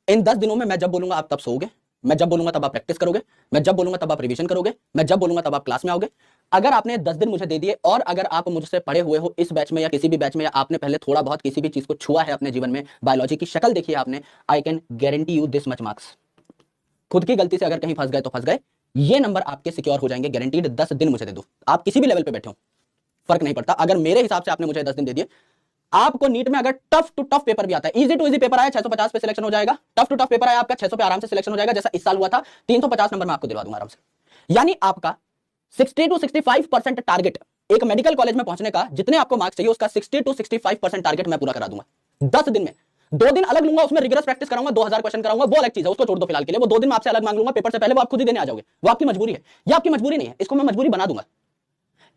इन 10 दिनों में मैं जब बोलूंगा आप तब सोओगे, मैं जब बोलूंगा तब आप प्रैक्टिस करोगे, मैं जब बोलूंगा तब आप रिवीजन करोगे, मैं जब बोलूंगा तब आप क्लास में आओगे। अगर आपने 10 दिन मुझे दे दिए और अगर आप मुझसे पढ़े हुए हो इस बैच में या किसी भी बैच में, या आपने पहले थोड़ा बहुत किसी भी चीज को छुआ है अपने जीवन में, बायोलॉजी की शक्ल देखी है आपने, I can guarantee you this much marks. खुद की गलती से अगर कहीं फंस गए तो फंस गए, ये नंबर आपके सिक्योर हो जाएंगे गारंटीड। 10 दिन मुझे दे दो, आप किसी भी लेवल पे बैठे हो, फर्क नहीं पड़ता। अगर मेरे हिसाब से आपने मुझे 10 दिन दे दिए, आपको नीट में अगर टफ टू टफ पेपर भी आता है, इजी टू इजी पेपर आया 650 पे सिलेक्शन हो जाएगा, टफ टू टफ पेपर आया आपका 600 पे आराम से सिलेक्शन हो जाएगा, जैसा इस साल हुआ था 350 नंबर मैं आपको दिलवा दूंगा आराम से। यानी आपका 60 टू 65% टारगेट एक मेडिकल कॉलेज में पहुंचने का, जितने आपको मार्क्स चाहिए उसका 60 टू 65% टारगेट मैं पूरा करा दूंगा 10 दिन में। 2 दिन अलग लूंगा, उसमें रिगरस प्रैक्टिस कराऊंगा, 2000 क्वेश्चन कराऊंगा, वो अलग चीज है, उसको छोड़ दो फिलहाल के लिए। वो 2 दिन में आपसे अलग मांग लूंगा, पेपर से पहले वो आप खुद ही देने आ जाओगे, वो आपकी मजबूरी है। ये आपकी मजबूरी नहीं है, इसको मैं मजबूरी बना दूंगा।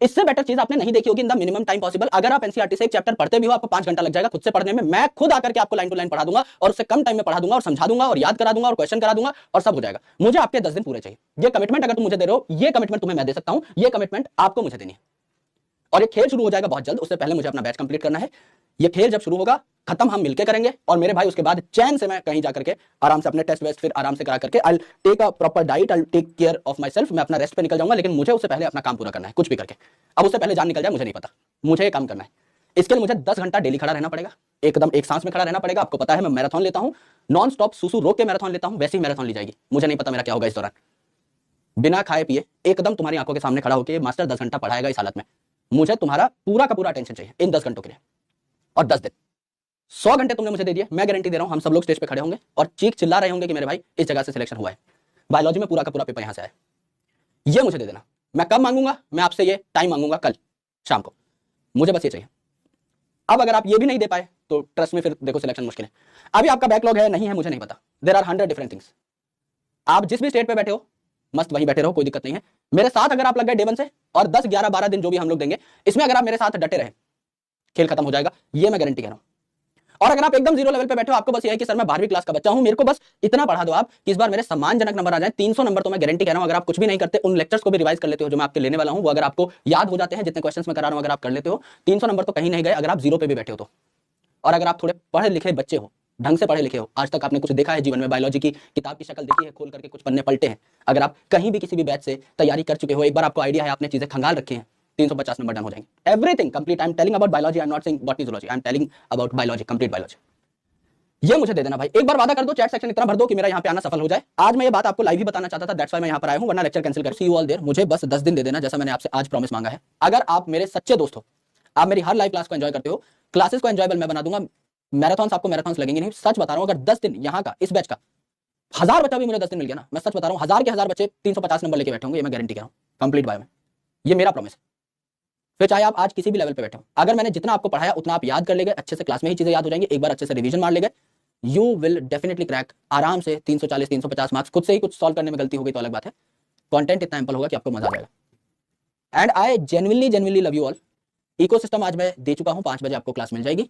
इससे बेटर चीज आपने नहीं देखी होगी in the minimum time possible. अगर आप एनसीईआरटी से एक चैप्टर पढ़ते भी हो, आपको 5 घंटा लग जाएगा खुद से पढ़ने में, मैं खुद आकर के आपको लाइन टू लाइन पढ़ा दूंगा और उससे कम टाइम में पढ़ा दूंगा और समझा दूंगा और याद करा दूंगा और क्वेश्चन करा दूंगा और सब हो जाएगा। मुझे आपके 10 दिन पूरे चाहिए। ये कमिटमेंट अगर तुम मुझे दे रहे हो, ये कमिटमेंट तुम्हें मैं दे सकता हूं, ये कमिटमेंट आपको मुझे देनी है। और ये खेल शुरू हो जाएगा बहुत जल्द, उससे पहले मुझे अपना बैच कंप्लीट करना है। ये खेल जब शुरू होगा, खत्म हम मिलकर करेंगे और मेरे भाई उसके बाद चैन से मैं कहीं जाकर के आराम से अपने टेस्ट वेस्ट फिर आराम से करा करके I take a proper diet, I take care of my self, मैं अपना रेस्ट पे निकल जाऊंगा। लेकिन मुझे उससे पहले अपना काम पूरा करना है, कुछ भी करके। अब उससे पहले जान निकल जाए मुझे नहीं पता, मुझे ये काम करना है। इसके लिए मुझे 10 घंटा डेली खड़ा रहना पड़ेगा, एकदम एक सांस में खड़ा रहना पड़ेगा। आपको पता है मैं मैराथन लेता हूं, नॉन स्टॉप सुसु रोक के मैराथन लेता हूं, वैसे ही मैराथन ली जाएगी। मुझे नहीं पता मेरा क्या होगा इस दौरान, बिना खाए पिए एकदम तुम्हारी आंखों के सामने खड़ा होकर मास्टर 10 घंटा पढ़ाएगा इस हालत में। मुझे तुम्हारा पूरा का पूरा अटेंशन चाहिए इन 10 घंटों के लिए। और 10 दिन 100 घंटे तुमने मुझे दे दिए, मैं गारंटी दे रहा हूं हम सब लोग स्टेज पे खड़े होंगे और चीख चिल्ला रहे होंगे कि मेरे भाई इस जगह से सिलेक्शन हुआ है, बायोलॉजी में पूरा का पूरा पेपर यहां से आया। ये मुझे दे देना। मैं कब मांगूंगा? मैं आपसे ये टाइम मांगूंगा कल शाम को, मुझे बस ये चाहिए। अब अगर आप ये भी नहीं दे पाए तो ट्रस्ट में फिर देखो सिलेक्शन मुश्किल है। अभी आपका बैकलॉग है नहीं है मुझे नहीं पता, देयर आर 100 डिफरेंट थिंग्स। आप जिस भी स्टेट पे बैठे हो मस्त वहीं बैठे रहो, कोई दिक्कत नहीं है। मेरे साथ अगर आप लग गए डे 1 से, और 10 11 12 दिन जो भी हम लोग देंगे, इसमें अगर आप मेरे साथ डटे रहे, खेल खत्म हो जाएगा, ये मैं गारंटी कह रहा हूं। और अगर आप एकदम जीरो लेवल पे बैठे हो, आपको बस ये है कि सर मैं 12वीं क्लास का बच्चा हूं, मेरे को बस इतना पढ़ा दो आप कि इस बार मेरे सम्मानजनक नंबर आ जाए 300 नंबर, तो मैं गारंटी कह रहा हूं अगर आप कुछ भी नहीं करते, उन लेक्चर्स को भी रिवाइज कर लेते हो जो मैं आपके लेने वाला हूं, वो अगर आपको याद हो जाते हैं, जितने क्वेश्चंस मैं करा रहा हूं अगर आप कर लेते हो, 300 नंबर तो कहीं नहीं गए अगर आप जीरो पे भी बैठे हो तो। और अगर आप थोड़े पढ़े लिखे बच्चे हो, ढंग से पढ़े लिखे हो, आज तक आपने कुछ देखा है जीवन में, बायोलॉजी की किताब की शक्ल देखी है, खोल करके कुछ पन्ने पलटे हैं, अगर आप कहीं भी किसी भी बैच से तैयारी कर चुके हो, एक बार आपको आइडिया है, आपने चीजें खंगाल रखी हैं, 350 नंबर डन हो जाएंगे। Everything complete. I am telling about biology, I am not saying botany zoology, I am telling about biology, complete biology. ये मुझे दे देना भाई, एक बार वादा कर दो, चैट सेक्शन इतना भर दो कि मेरा यहाँ पे आना सफल हो जाए। आज मैं ये बात आपको लाइव ही बताना चाहता था, दैट्स व्हाई मैं यहाँ पर आया हूँ, वरना लेक्चर कैंसिल कर। सी यू ऑल देयर। मुझे बस 10 दिन दे देना, जैसा मैंने आपसे आज प्रॉमिस मांगा है। अगर आप मेरे सच्चे दोस्त हो, आप मेरी हर लाइव क्लास को एंजॉय करते हो, क्लासेस को एंजॉयबल मैं बना दूंगा। मैराथन्स आपको मैराथन्स लगेंगे नहीं, सच बता रहा हूँ। अगर 10 दिन यहाँ का इस बैच का 1000 बच्चा भी मुझे 10 दिन मिल गया ना, मैं सच बता रहा हूँ 1000 के 1000 बच्चे 350 नंबर लेके बैठे होंगे, ये मैं गारंटी कर रहा हूँ कंप्लीट बायो में। ये मेरा प्रॉमिस है। फिर चाहे आप आज किसी भी लेवल पे बैठे हो, अगर मैंने जितना आपको पढ़ाया उतना आप याद कर ले गए, अच्छे से क्लास में ही चीजें याद हो जाएंगी, एक बार अच्छे से रिवीजन मार ले गए, यू विल डेफिनेटली क्रैक आराम से 340 350 मार्क्स। खुद से ही कुछ सॉल्व करने में गलती हो गई तो अलग बात है, कंटेंट इतना एम्पल होगा कि आपको मजा आ जाएगा। And I genuinely love you all. Ecosystem आज मैं दे चुका हूं, 5 बजे आपको क्लास मिल जाएगी।